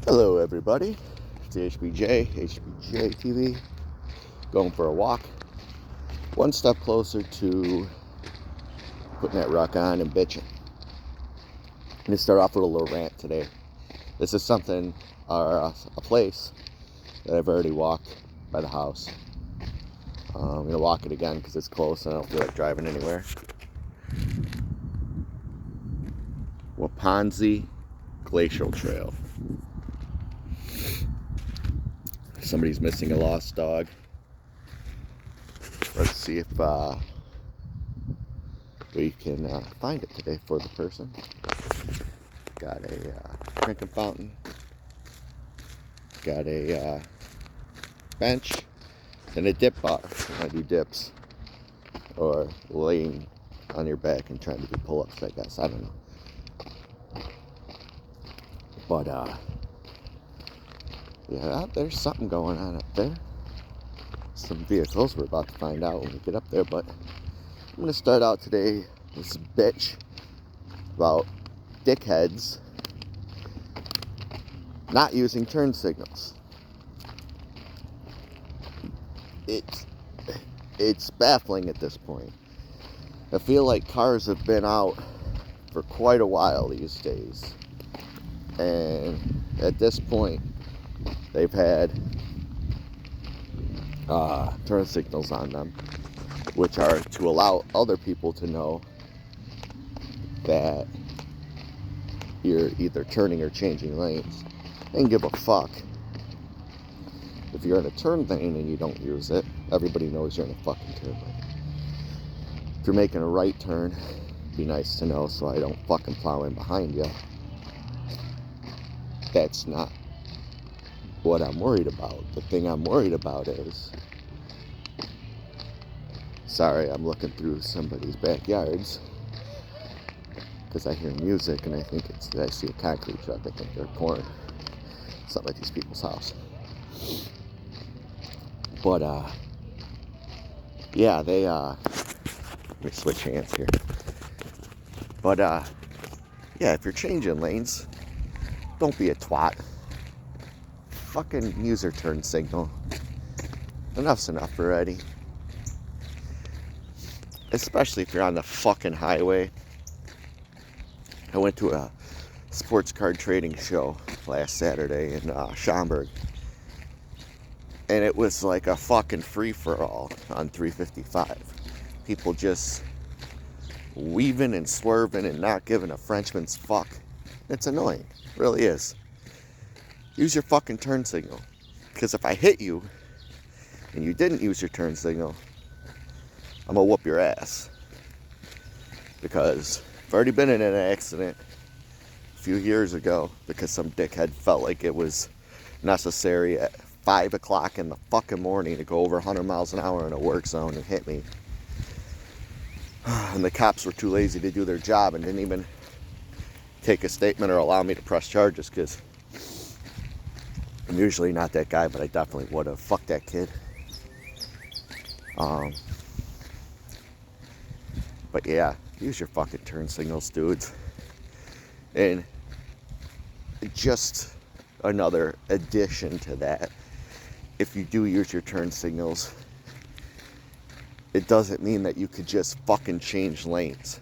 Hello everybody, it's HBJ, HBJ TV, going for a walk, one step closer to putting that rock on and bitching. I'm going to start off with a little rant today. This is something, a place that I've already walked by the house. I'm going to walk it again because it's close and I don't feel like driving anywhere. Waponsee Glacial Trail. Somebody's missing a lost dog. Let's see if we can find it today for the person. Got a drinking fountain. Got a bench and a dip bar. I do dips or laying on your back and trying to do pull-ups, I guess. I don't know. But yeah, there's something going on up there. Some vehicles we're about to find out when we get up there, but I'm going to start out today this bitch about dickheads not using turn signals. It's baffling at this point. I feel like cars have been out for quite a while these days, and at this point they've had turn signals on them, which are to allow other people to know that you're either turning or changing lanes. They don't give a fuck if you're in a turn lane and you don't use it. Everybody knows you're in a fucking turn lane. If you're making a right turn, it'd be nice to know so I don't fucking plow in behind you. That's not what I'm worried about. The thing I'm worried about is, sorry, I'm looking through somebody's backyards because I hear music and I think I see a concrete truck. I think they're pouring something at these people's house. But yeah, let me switch hands here. But yeah, if you're changing lanes, don't be a twat. Fucking use your turn signal. Enough's enough already. Especially if you're on the fucking highway. I went to a sports card trading show last Saturday in Schaumburg. And it was like a fucking free-for-all on 355. People just weaving and swerving and not giving a Frenchman's fuck. It's annoying. It really is. Use your fucking turn signal. Because if I hit you and you didn't use your turn signal, I'm gonna whoop your ass. Because I've already been in an accident a few years ago because some dickhead felt like it was necessary at 5 o'clock in the fucking morning to go over 100 miles an hour in a work zone and hit me. And the cops were too lazy to do their job and didn't even take a statement or allow me to press charges, because I'm usually not that guy, but I definitely would have. Fuck that kid. But yeah, use your fucking turn signals, dudes. And just another addition to that, if you do use your turn signals, it doesn't mean that you could just fucking change lanes.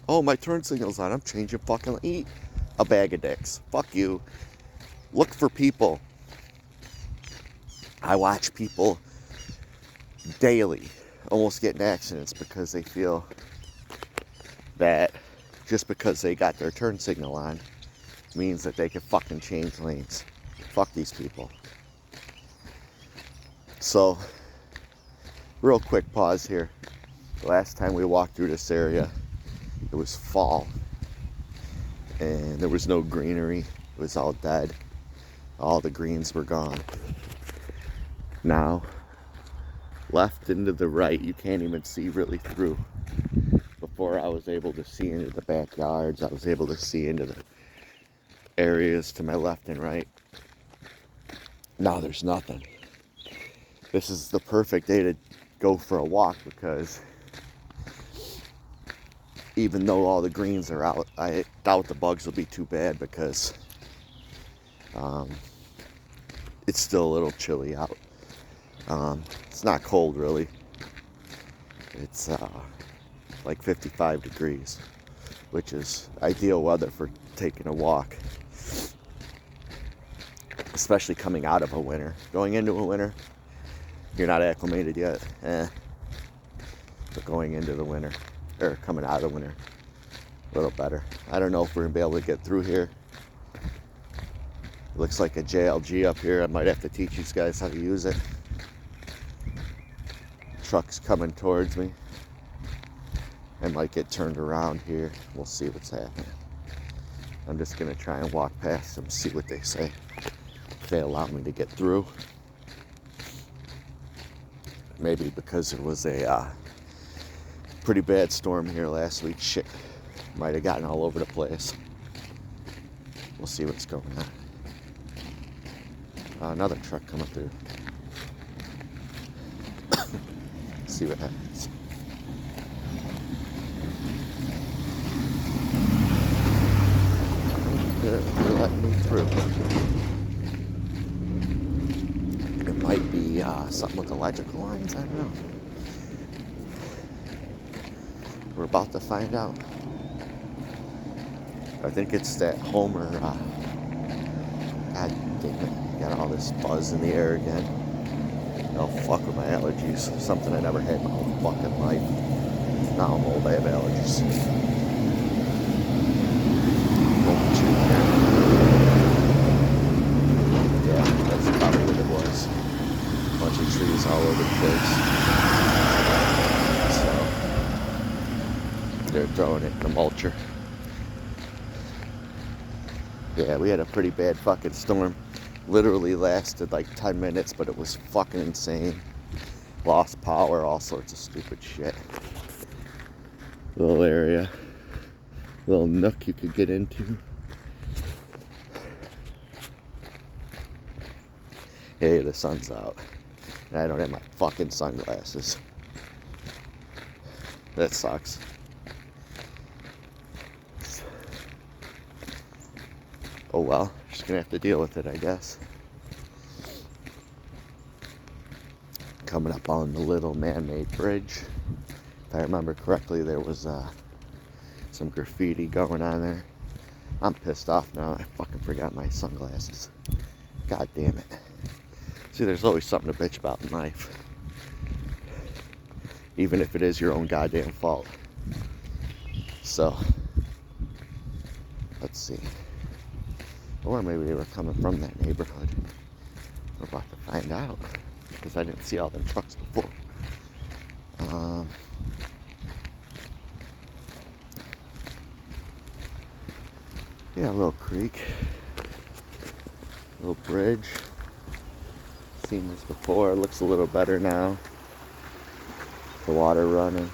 Oh, my turn signal's on, I'm changing fucking lane. Eat a bag of dicks. Fuck you. Look for people. I watch people daily almost get in accidents because they feel that just because they got their turn signal on means that they can fucking change lanes. Fuck these people. So, real quick pause here. The last time we walked through this area, it was fall and there was no greenery. It was all dead. All the greens were gone. Now, left and to the right, you can't even see really through. Before I was able to see into the backyards, I was able to see into the areas to my left and right. Now there's nothing. This is the perfect day to go for a walk because even though all the greens are out, I doubt the bugs will be too bad because Um, it's still a little chilly out. It's not cold really. It's like 55 degrees, which is ideal weather for taking a walk, especially coming out of a winter. Going into a winter, you're not acclimated yet, but going into the winter, or coming out of the winter, a little better. I don't know if we're gonna be able to get through here. It looks like a JLG up here. I might have to teach these guys how to use it. Truck's coming towards me. I might get turned around here. We'll see what's happening. I'm just gonna try and walk past them, see what they say. If they allow me to get through. Maybe because it was a pretty bad storm here last week. Shit might have gotten all over the place. We'll see what's going on. Another truck coming through. See what happens. They're letting me through. It might be something with electrical lines. I don't know. We're about to find out. I think it's that Homer. God damn it! Got all this buzz in the air again. Oh fuck with my allergies. Something I never had in my whole fucking life. Now I'm old. I have allergies. Yeah, that's probably what it was. A bunch of trees all over the place. So they're throwing it in the mulcher. Yeah, we had a pretty bad fucking storm. Literally lasted like 10 minutes, but it was fucking insane. Lost power, all sorts of stupid shit. Little area. Little nook you could get into. Hey, the sun's out. And I don't have my fucking sunglasses. That sucks. Oh well, just gonna have to deal with it, I guess. Coming up on the little man-made bridge. If I remember correctly, there was some graffiti going on there. I'm pissed off now. I fucking forgot my sunglasses. God damn it. See, there's always something to bitch about in life. Even if it is your own goddamn fault. So, let's see. Or maybe they were coming from that neighborhood. We're about to find out. Because I didn't see all them trucks before. Yeah, a little creek. A little bridge. Seen this before. It looks a little better now. The water running.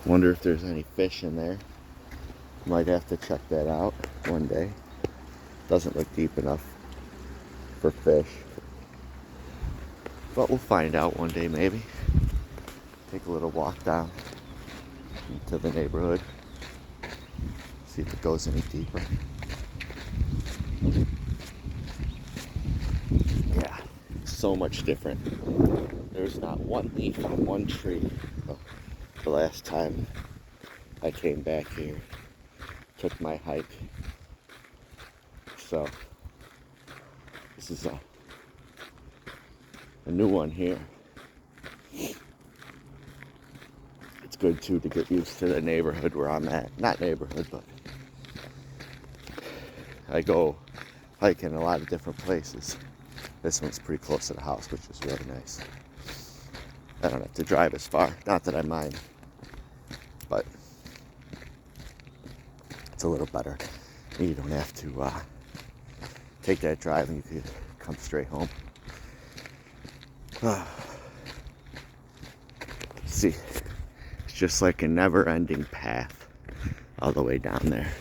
Wonder if there's any fish in there. Might have to check that out one day. Doesn't look deep enough for fish. But we'll find out one day maybe. Take a little walk down into the neighborhood. See if it goes any deeper. Yeah, so much different. There's not one leaf on one tree. The last time I came back here. Took my hike. So this is a new one here. It's good too to get used to the neighborhood where I'm at. Not neighborhood, but I go hiking a lot of different places. This one's pretty close to the house, which is really nice. I don't have to drive as far. Not that I mind, but it's a little better. You don't have to take that drive and you could come straight home. See, it's just like a never-ending path all the way down there.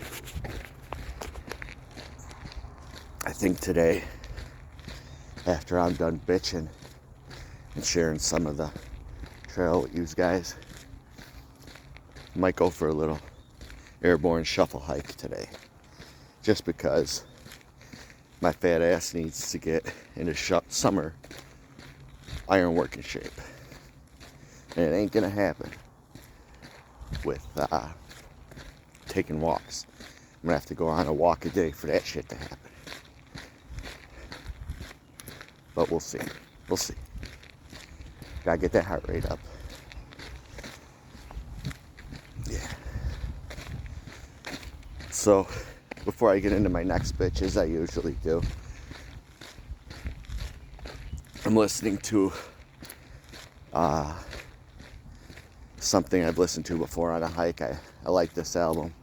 I think today, after I'm done bitching and sharing some of the trail with you guys, I might go for a little airborne shuffle hike today. just because my fat ass needs to get into summer iron working shape. And it ain't gonna happen with taking walks. I'm gonna have to go on a walk a day for that shit to happen. But we'll see. We'll see. Gotta get that heart rate up. Yeah. So, before I get into my next bitch, as I usually do, I'm listening to something I've listened to before on a hike. I like this album.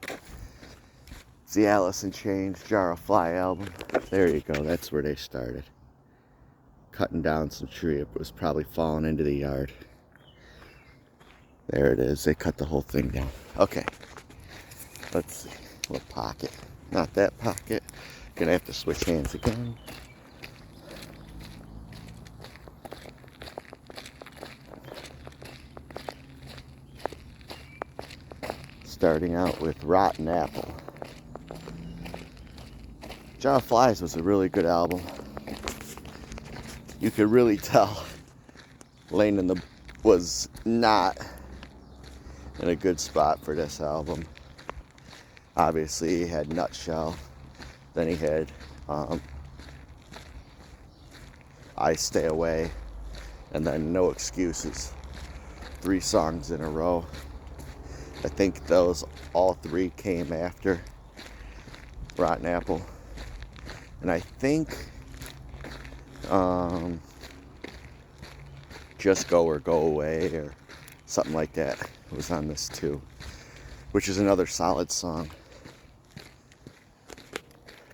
It's the Alice in Chains Jar of Fly album. There you go. That's where they started. Cutting down some tree. It was probably falling into the yard. There it is. They cut the whole thing down. Okay. Let's see. What pocket? Not that pocket. Gonna have to switch hands again. Starting out with Rotten Apple. Jar of Flies was a really good album. You could really tell Lane was not in a good spot for this album. Obviously, he had Nutshell. Then he had I Stay Away. And then No Excuses. 3 songs in a row. I think those all 3 came after Rotten Apple. And I think Just Go or Go Away or something like that was on this too, which is another solid song.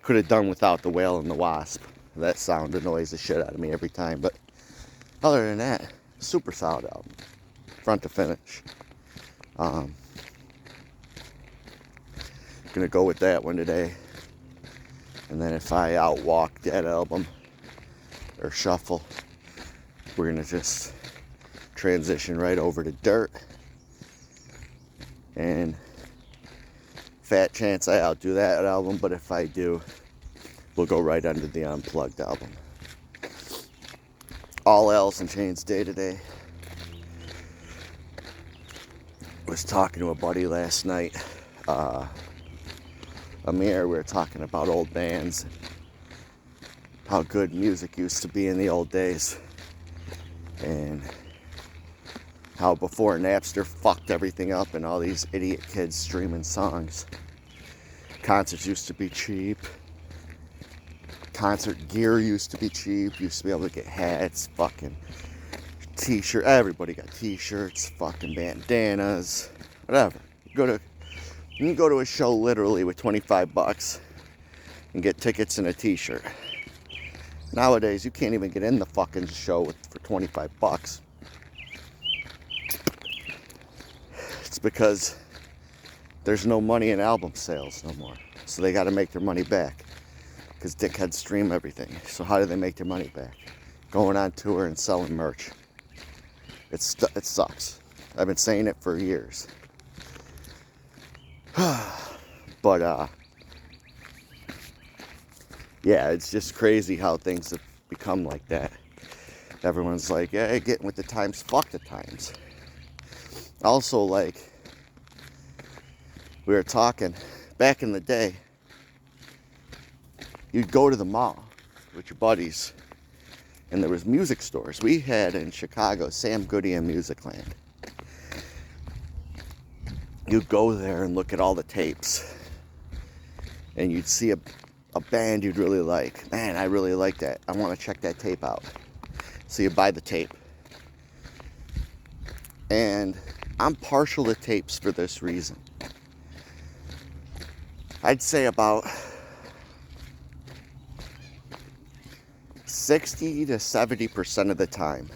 Could have done without The Whale and the Wasp. That sound annoys the shit out of me every time, but other than that, super solid album, front to finish. Gonna go with that one today, and then if I outwalk that album or shuffle, we're gonna just transition right over to Dirt, and fat chance I outdo that album, but if I do, we'll go right under the Unplugged album. All Alice in Chains day today. Was talking to a buddy last night, Amir. We were talking about old bands, how good music used to be in the old days, and how before Napster fucked everything up and all these idiot kids streaming songs, concerts used to be cheap. Concert gear used to be cheap. Used to be able to get hats, fucking t-shirt. Everybody got t-shirts, fucking bandanas, whatever. You can go to a show literally with $25 and get tickets and a t-shirt. Nowadays, you can't even get in the fucking show for $25. It's because there's no money in album sales no more. So they got to make their money back. Because dickheads stream everything. So how do they make their money back? Going on tour and selling merch. It sucks. I've been saying it for years. But, yeah, it's just crazy how things have become like that. Everyone's like, yeah, getting with the times. Fuck the times. Also, like, we were talking, back in the day, you'd go to the mall with your buddies, and there was music stores. We had in Chicago, Sam Goody and Musicland. You'd go there and look at all the tapes, and you'd see a band you'd really like. Man, I really like that. I want to check that tape out. So you buy the tape. And I'm partial to tapes for this reason. I'd say about 60 to 70% of the time,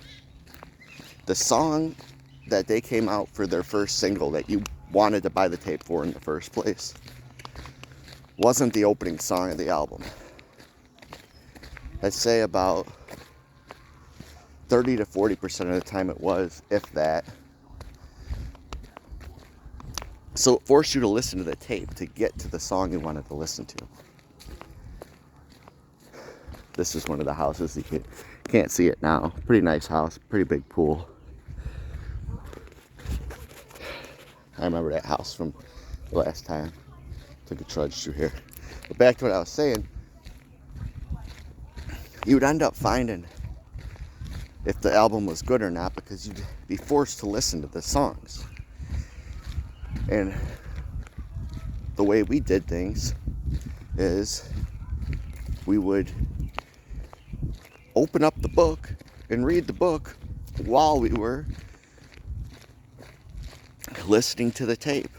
the song that they came out for their first single that you wanted to buy the tape for in the first place wasn't the opening song of the album. I'd say about 30 to 40% of the time it was, if that. So it forced you to listen to the tape to get to the song you wanted to listen to. This is one of the houses. You can't see it now. Pretty nice house, pretty big pool. I remember that house from the last time. Took a trudge through here. But back to what I was saying, you would end up finding if the album was good or not because you'd be forced to listen to the songs. And the way we did things is we would open up the book and read the book while we were listening to the tape.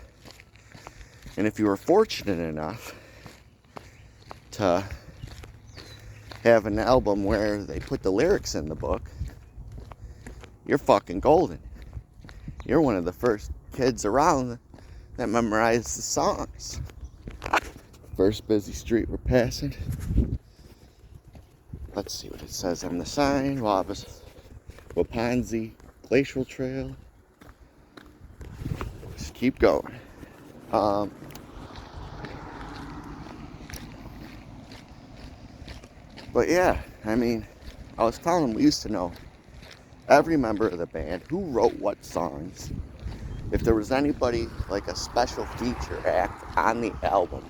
And if you were fortunate enough to have an album where they put the lyrics in the book, you're fucking golden. You're one of the first kids around that memorized the songs. First busy street we're passing. Let's see what it says on the sign. Waponsee Glacial Trail. Just keep going. But yeah, I mean, I was telling them we used to know every member of the band, who wrote what songs, if there was anybody like a special feature act on the album.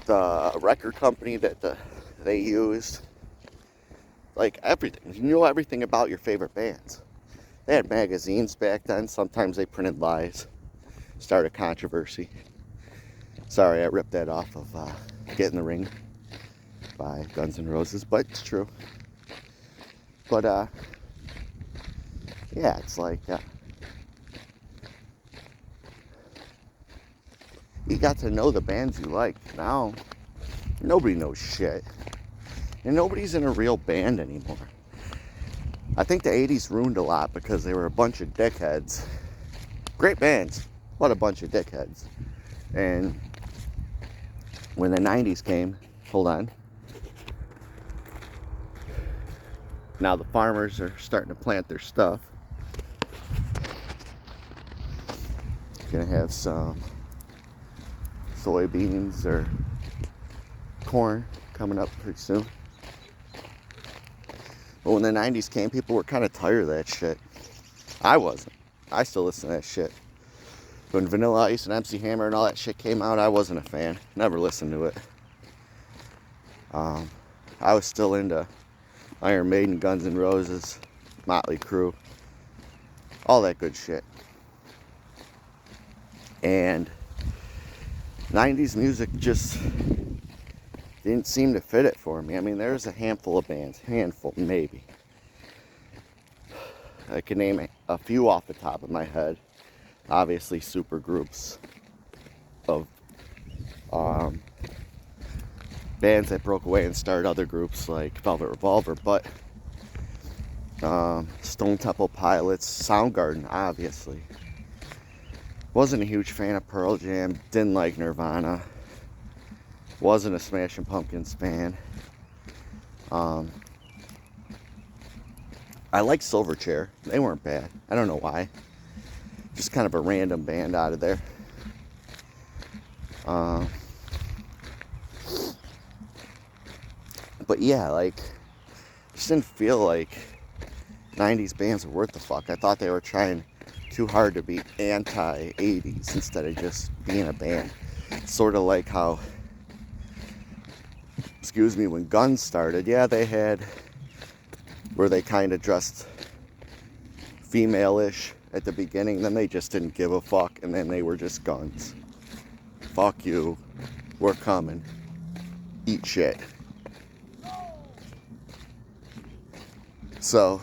The record company that they used, like everything. You know everything about your favorite bands. They had magazines back then. Sometimes they printed lies. Started controversy. Sorry, I ripped that off of Get in the Ring by Guns N' Roses, but it's true. But yeah, it's like you got to know the bands you like. Now nobody knows shit, and nobody's in a real band anymore. I think the 80s ruined a lot because they were a bunch of dickheads. Great bands, but a bunch of dickheads. And when the 90s came, hold on. Now the farmers are starting to plant their stuff. Gonna have some soybeans or corn coming up pretty soon. But when the 90s came, people were kind of tired of that shit. I wasn't. I still listen to that shit. When Vanilla Ice and MC Hammer and all that shit came out, I wasn't a fan. Never listened to it. I was still into Iron Maiden, Guns N' Roses, Motley Crue, all that good shit. And 90s music just didn't seem to fit it for me. I mean, there's a handful of bands, maybe. I can name a few off the top of my head. Obviously, super groups of bands that broke away and started other groups like Velvet Revolver, but Stone Temple Pilots, Soundgarden, obviously. Wasn't a huge fan of Pearl Jam, didn't like Nirvana, wasn't a Smashing Pumpkins fan. I liked Silverchair, they weren't bad. I don't know why. Just kind of a random band out of there. But yeah, like, just didn't feel like 90s bands were worth the fuck. I thought they were trying too hard to be anti-80s instead of just being a band. Sort of like how, when Guns started, yeah, they had where they kind of dressed female-ish at the beginning, then they just didn't give a fuck, and then they were just Guns. Fuck you, we're coming. Eat shit. So,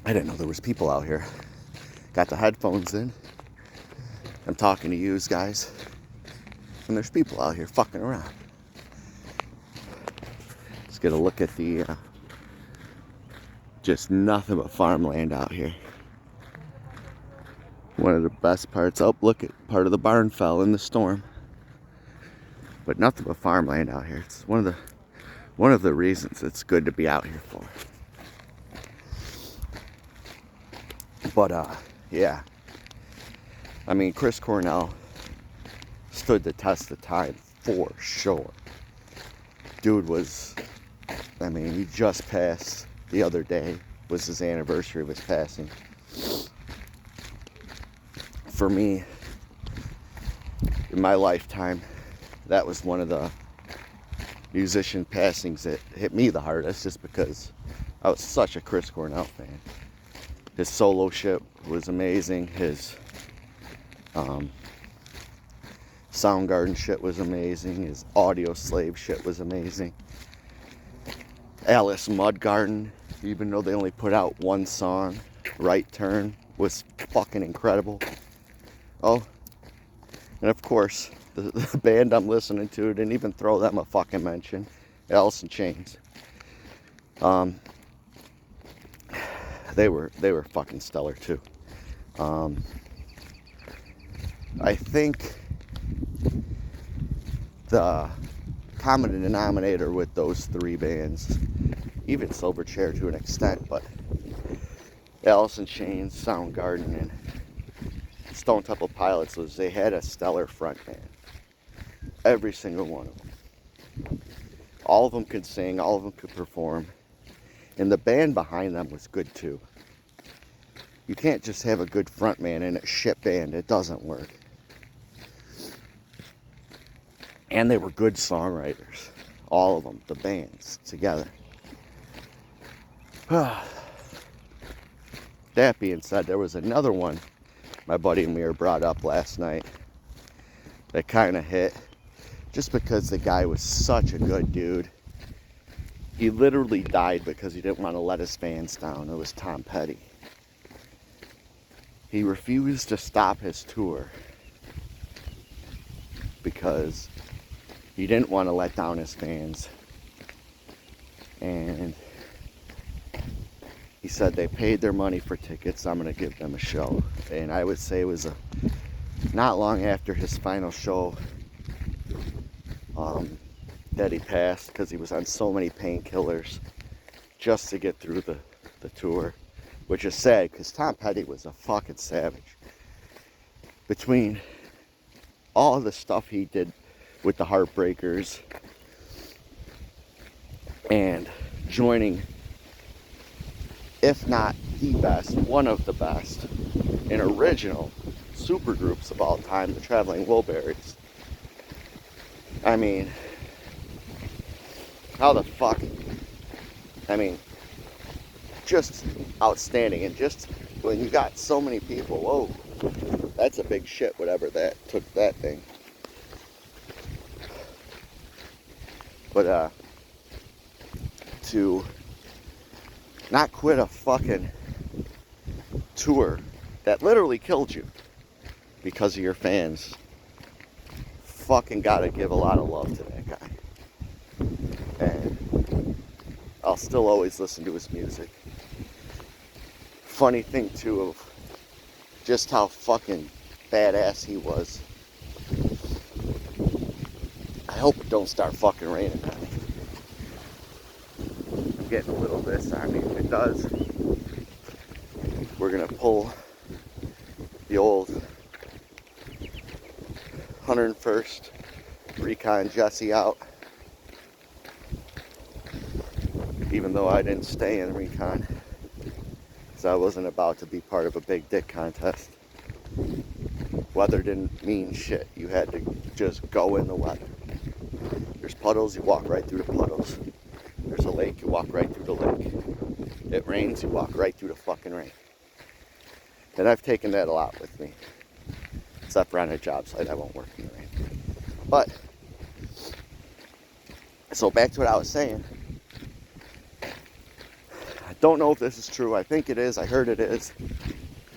I didn't know there was people out here. Got the headphones in. I'm talking to you guys. And there's people out here fucking around. Let's get a look at the just nothing but farmland out here. One of the best parts. Oh, look, part of the barn fell in the storm. But nothing but farmland out here. It's one of the reasons it's good to be out here for. But yeah. I mean, Chris Cornell stood the test of time for sure. Dude was, I mean, he just passed the other day, was his anniversary of his passing. For me, in my lifetime, that was one of the musician passings that hit me the hardest, just because I was such a Chris Cornell fan. His solo shit was amazing. His Soundgarden shit was amazing. His Audio Slave shit was amazing. Alice Mudgarden, even though they only put out one song, Right Turn, was fucking incredible. Oh, and of course, the band I'm listening to, didn't even throw them a fucking mention, Alice in Chains. They were fucking stellar too. I think the common denominator with those three bands, even Silverchair to an extent, but Alice in Chains, Soundgarden, and Stone Temple Pilots, was they had a stellar front band. Every single one of them. All of them could sing, all of them could perform, and the band behind them was good too. You can't just have a good front man and a shit band. It doesn't work. And they were good songwriters. All of them, the bands, together. That being said, there was another one my buddy Amir brought up last night that kind of hit, just because the guy was such a good dude. He literally died because he didn't want to let his fans down. It was Tom Petty. He refused to stop his tour because he didn't want to let down his fans. And he said they paid their money for tickets, I'm going to give them a show. And I would say it was not long after his final show that he passed, because he was on so many painkillers just to get through the tour, which is sad because Tom Petty was a fucking savage. Between all the stuff he did with the Heartbreakers and joining, if not the best, one of the best and original supergroups of all time, the Traveling Wilburys. I mean, how the fuck? I mean, just outstanding. And just when you got so many people, whoa, that's a big shit, whatever that took that thing. But to not quit a fucking tour that literally killed you because of your fans, fucking gotta give a lot of love to that guy. And I'll still always listen to his music. Funny thing too of just how fucking badass he was. I hope it don't start fucking raining now. I'm getting a little this on me. If it does, we're gonna pull the old 101st Recon Jesse out. Even though I didn't stay in Recon, because I wasn't about to be part of a big dick contest. Weather didn't mean shit. You had to just go in the weather. There's puddles, you walk right through the puddles. There's a lake, you walk right through the lake. It rains, you walk right through the fucking rain. And I've taken that a lot with me. Except for on a job site, I won't work in the rain. But, so back to what I was saying. I don't know if this is true. I think it is. I heard it is.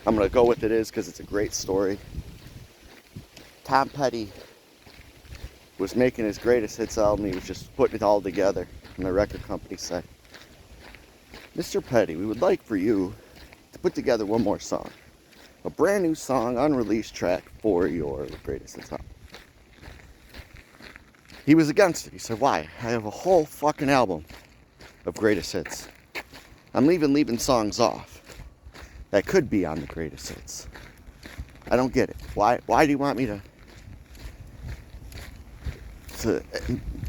I'm going to go with it is because it's a great story. Tom Petty was making his greatest hits album. He was just putting it all together. And the record company said, Mr. Petty, we would like for you to put together one more song. A brand new song, unreleased track for your greatest hits album. He was against it. He said, why? I have a whole fucking album of greatest hits. I'm leaving songs off that could be on the greatest hits. I don't get it. Why do you want me to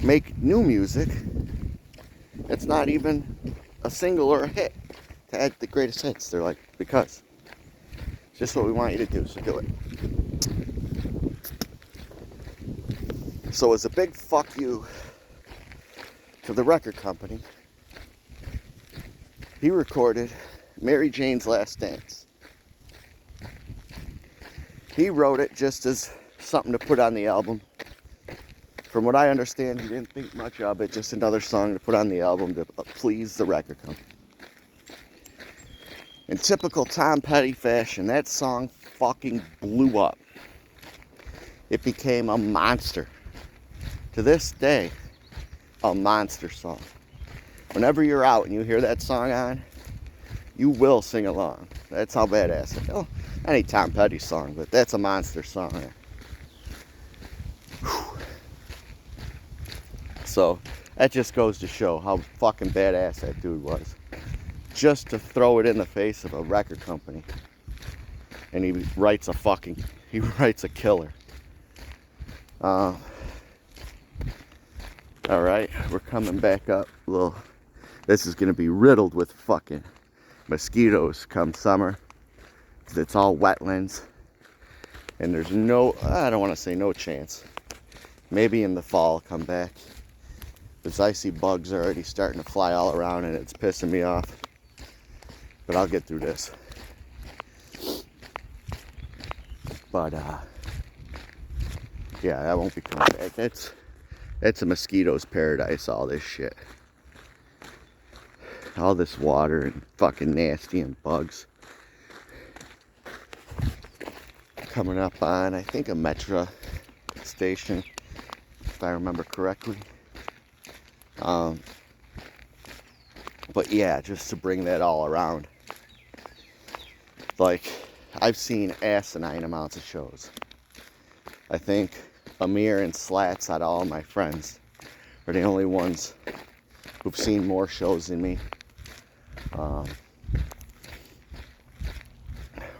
make new music? It's not even a single or a hit. To add the greatest hits, they're like, because it's just what we want you to do, so do it. So it's a big fuck you to the record company. He recorded Mary Jane's Last Dance. He wrote it just as something to put on the album. From what I understand, he didn't think much of it, just another song to put on the album to please the record company. In typical Tom Petty fashion, that song fucking blew up. It became a monster. To this day, a monster song. Whenever you're out and you hear that song on, you will sing along. That's how badass it is. Oh, any Tom Petty song, but that's a monster song. Whew. So that just goes to show how fucking badass that dude was. Just to throw it in the face of a record company. And he writes a killer. Alright, we're coming back up. This is going to be riddled with fucking mosquitoes come summer. Because it's all wetlands. And there's I don't want to say no chance. Maybe in the fall I'll come back. Because I see bugs already starting to fly all around and it's pissing me off. But I'll get through this. But, yeah, that won't be coming back. It's a mosquito's paradise, all this shit. All this water and fucking nasty and bugs. Coming up on, I think, a Metro station, if I remember correctly. But yeah, just to bring that all around. Like, I've seen asinine amounts of shows. I think Amir and Slats, out of all my friends, are the only ones who've seen more shows than me.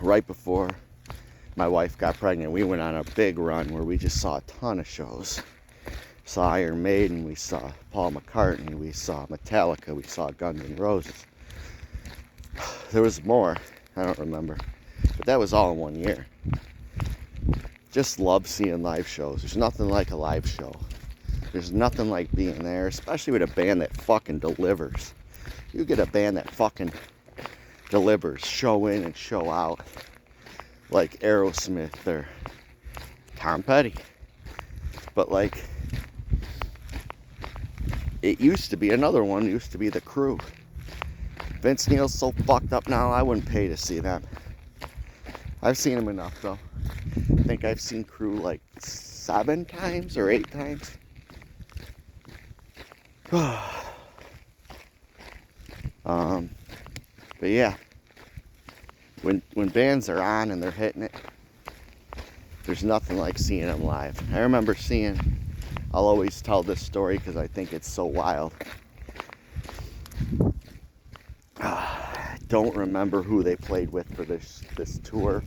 Right before my wife got pregnant, we went on a big run where we just saw a ton of shows. Saw Iron Maiden, we saw Paul McCartney, we saw Metallica, we saw Guns N' Roses. There was more, I don't remember. But that was all in 1 year. Just love seeing live shows. There's nothing like a live show. There's nothing like being there, especially with a band that fucking delivers. You get a band that fucking delivers, show in and show out, like Aerosmith or Tom Petty. But like, it used to be, another one used to be The Crew. Vince Neil's so fucked up now, I wouldn't pay to see them. I've seen them enough though. I think I've seen Crew like 7 times or 8 times. But yeah, when bands are on and they're hitting it, there's nothing like seeing them live. I remember I'll always tell this story because I think it's so wild. I don't remember who they played with for this tour.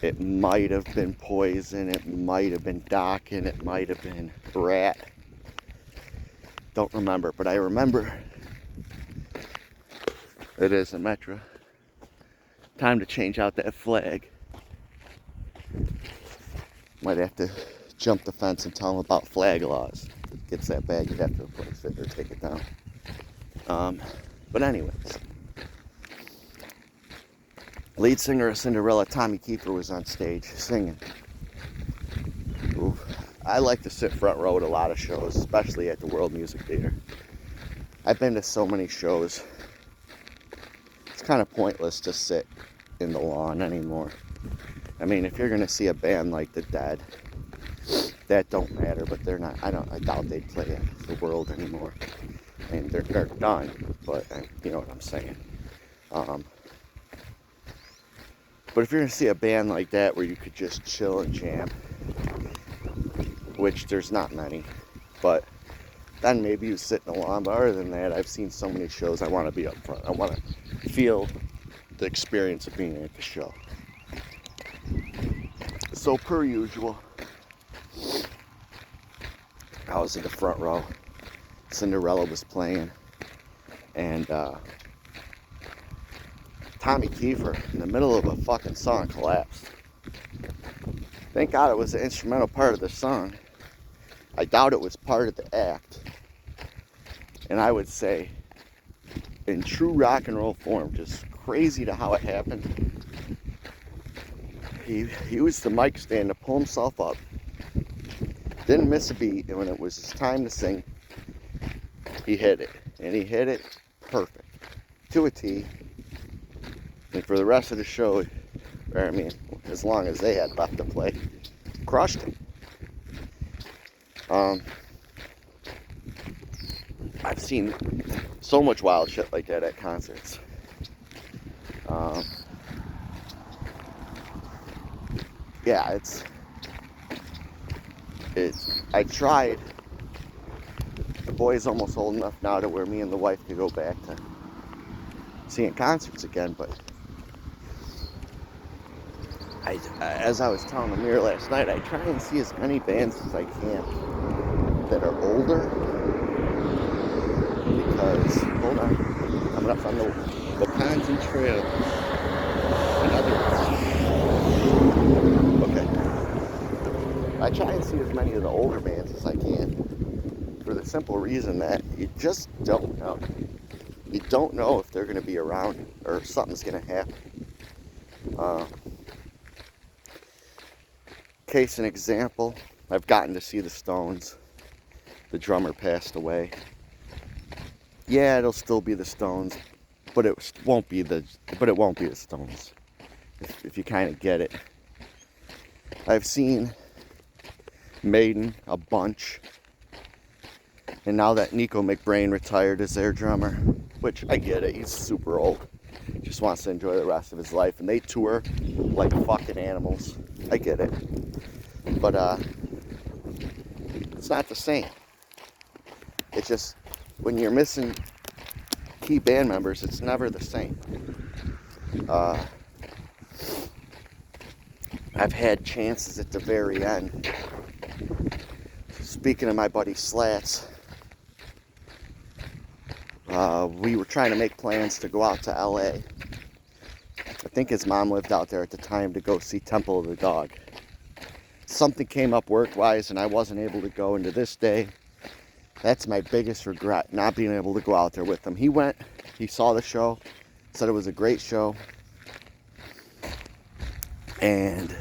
It might have been Poison, it might have been Dokken, it might have been Rat. Don't remember, but I remember it is a Metro. Time to change out that flag. Might have to jump the fence and tell them about flag laws. If it gets that bad, you'd have to replace it or take it down. But anyways, lead singer of Cinderella, Tommy Kiefer, was on stage singing. Ooh. I like to sit front row at a lot of shows, especially at the World Music Theater. I've been to so many shows. It's kind of pointless to sit in the lawn anymore. I mean, if you're gonna see a band like The Dead, that don't matter, but they're not. I doubt they'd play at the World anymore. And they're done, but you know what I'm saying. But if you're gonna see a band like that where you could just chill and jam, which there's not many, but then maybe you sit in the lawn. But other than that, I've seen so many shows. I want to be up front. I want to feel the experience of being at the show. So per usual, I was in the front row. Cinderella was playing, and Tommy Kiefer, in the middle of a fucking song, collapsed. Thank God it was an instrumental part of the song. I doubt it was part of the act. And I would say, in true rock and roll form, just crazy to how it happened, he used the mic stand to pull himself up, didn't miss a beat, and when it was his time to sing, he hit it. And he hit it perfect, to a T. And for the rest of the show, or I mean, as long as they had left to play, crushed it. I've seen so much wild shit like that at concerts. Yeah, it's. I tried. The boy's almost old enough now to where me and the wife could go back to seeing concerts again, but as I was telling Amir last night, I try and see as many bands as I can that are older, because, hold on, coming up on the Waponsee Trail, okay, I try and see as many of the older bands as I can, for the simple reason that you just don't know. You don't know if they're going to be around or if something's going to happen. Case in example, I've gotten to see the Stones. The drummer passed away. Yeah, it'll still be the Stones, but it won't be the Stones. If you kind of get it. I've seen Maiden a bunch, and now that Nico McBrain retired as their drummer, which I get it, he's super old, just wants to enjoy the rest of his life, and they tour like fucking animals. I get it, but it's not the same. It's just, when you're missing key band members, it's never the same. I've had chances at the very end. Speaking of my buddy Slats, we were trying to make plans to go out to LA. I think his mom lived out there at the time, to go see Temple of the Dog. Something came up work-wise and I wasn't able to go, and to this day, that's my biggest regret, not being able to go out there with him. He went, he saw the show, said it was a great show, and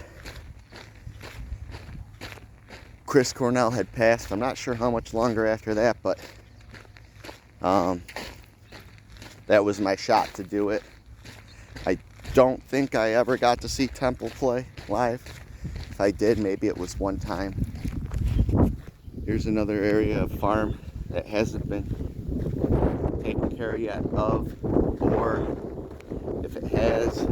Chris Cornell had passed. I'm not sure how much longer after that, but that was my shot to do it. I don't think I ever got to see Temple play live. If I did, maybe it was one time. Here's another area of farm that hasn't been taken care yet of, or if it has,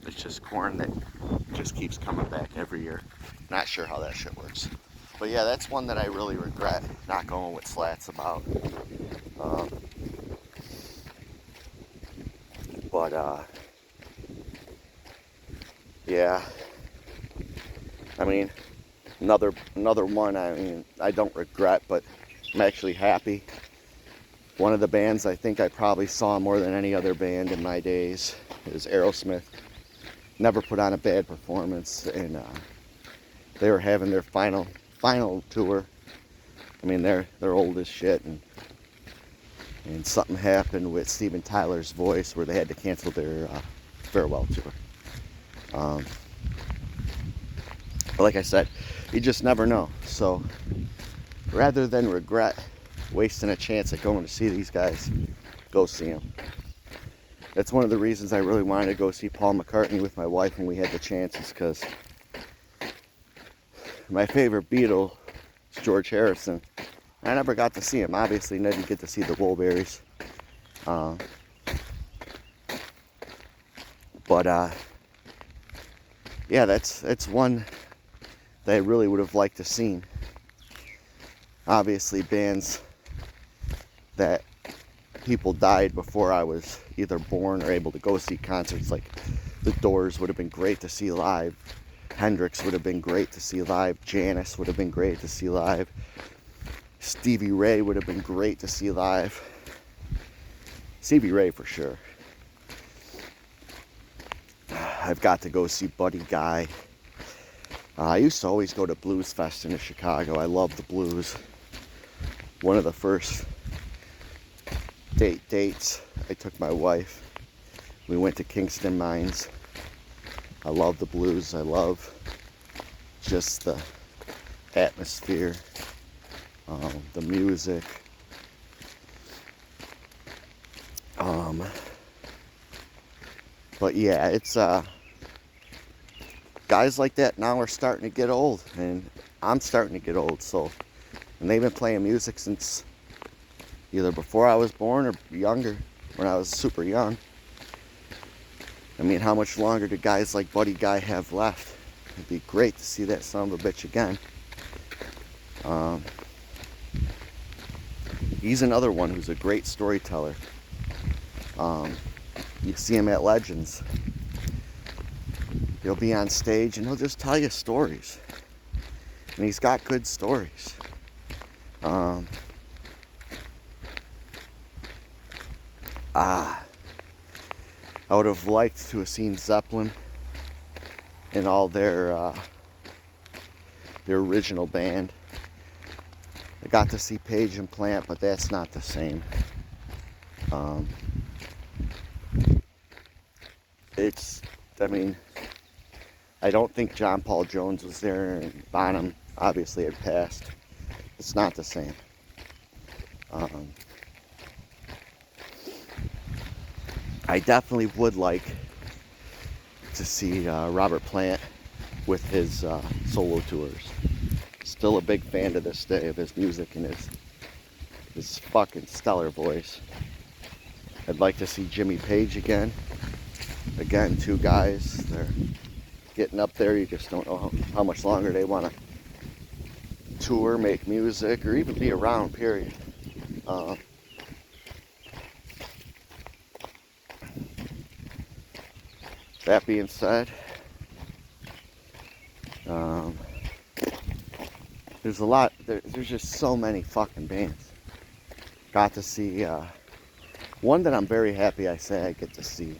it's just corn that just keeps coming back every year. Not sure how that shit works. But yeah, that's one that I really regret not going with Slats about. Yeah, I mean, another one, I mean, I don't regret, but I'm actually happy. One of the bands I think I probably saw more than any other band in my days is Aerosmith. Never put on a bad performance, and they were having their final tour. I mean, they're old as shit, and something happened with Steven Tyler's voice where they had to cancel their farewell tour. But like I said, you just never know. So rather than regret wasting a chance at going to see these guys, go see them. That's one of the reasons I really wanted to go see Paul McCartney with my wife when we had the chances, because my favorite Beatle is George Harrison. I never got to see him. Obviously, didn't get to see the Woolberries. Yeah, that's one that I really would have liked to seen. Obviously, bands that people died before I was either born or able to go see concerts, like The Doors would have been great to see live. Hendrix would have been great to see live. Janis would have been great to see live. Stevie Ray would have been great to see live. Stevie Ray for sure. I've got to go see Buddy Guy. I used to always go to Blues Fest in Chicago. I love the blues. One of the first dates, I took my wife. We went to Kingston Mines. I love the blues. I love just the atmosphere, the music. But yeah, it's guys like that now are starting to get old, and I'm starting to get old. So, and they've been playing music since either before I was born or younger, when I was super young. I mean, how much longer do guys like Buddy Guy have left? It'd be great to see that son of a bitch again. He's another one who's a great storyteller. You see him at Legends. He'll be on stage and he'll just tell you stories. And he's got good stories. I would have liked to have seen Zeppelin and all their original band. I got to see Page and Plant, but that's not the same. I don't think John Paul Jones was there, and Bonham obviously had passed. It's not the same. I definitely would like to see Robert Plant with his solo tours. Still a big fan to this day of his music and his fucking stellar voice. I'd like to see Jimmy Page again. Again, two guys, they're getting up there. You just don't know how much longer they want to tour, make music, or even be around, period. That being said, there's just so many fucking bands. Got to see one that I'm very happy I get to see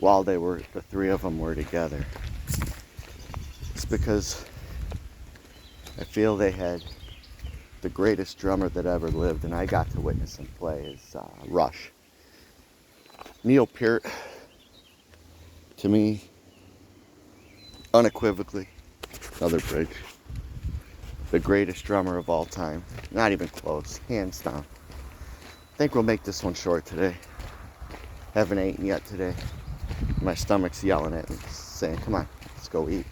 while the three of them were together. It's because I feel they had the greatest drummer that ever lived, and I got to witness him play, is Rush. Neil Peart, to me, unequivocally, another bridge. The greatest drummer of all time. Not even close, hands down. I think we'll make this one short today. Haven't eaten yet today. My stomach's yelling at me, saying, come on, let's go eat.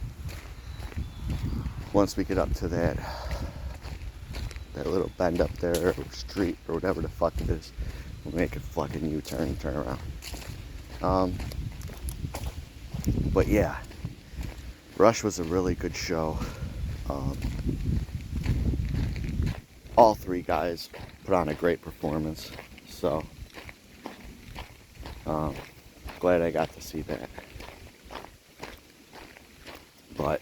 Once we get up to that little bend up there, or street, or whatever the fuck it is, we'll make a fucking U-turn and turn around. But yeah, Rush was a really good show. All three guys put on a great performance, so glad I got to see that. But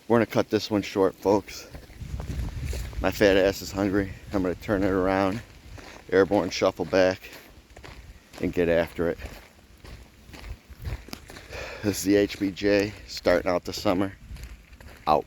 we're gonna cut this one short, folks. My fat ass is hungry. I'm gonna turn it around, airborne shuffle back, and get after it. This is the HBJ, starting out the summer. Out.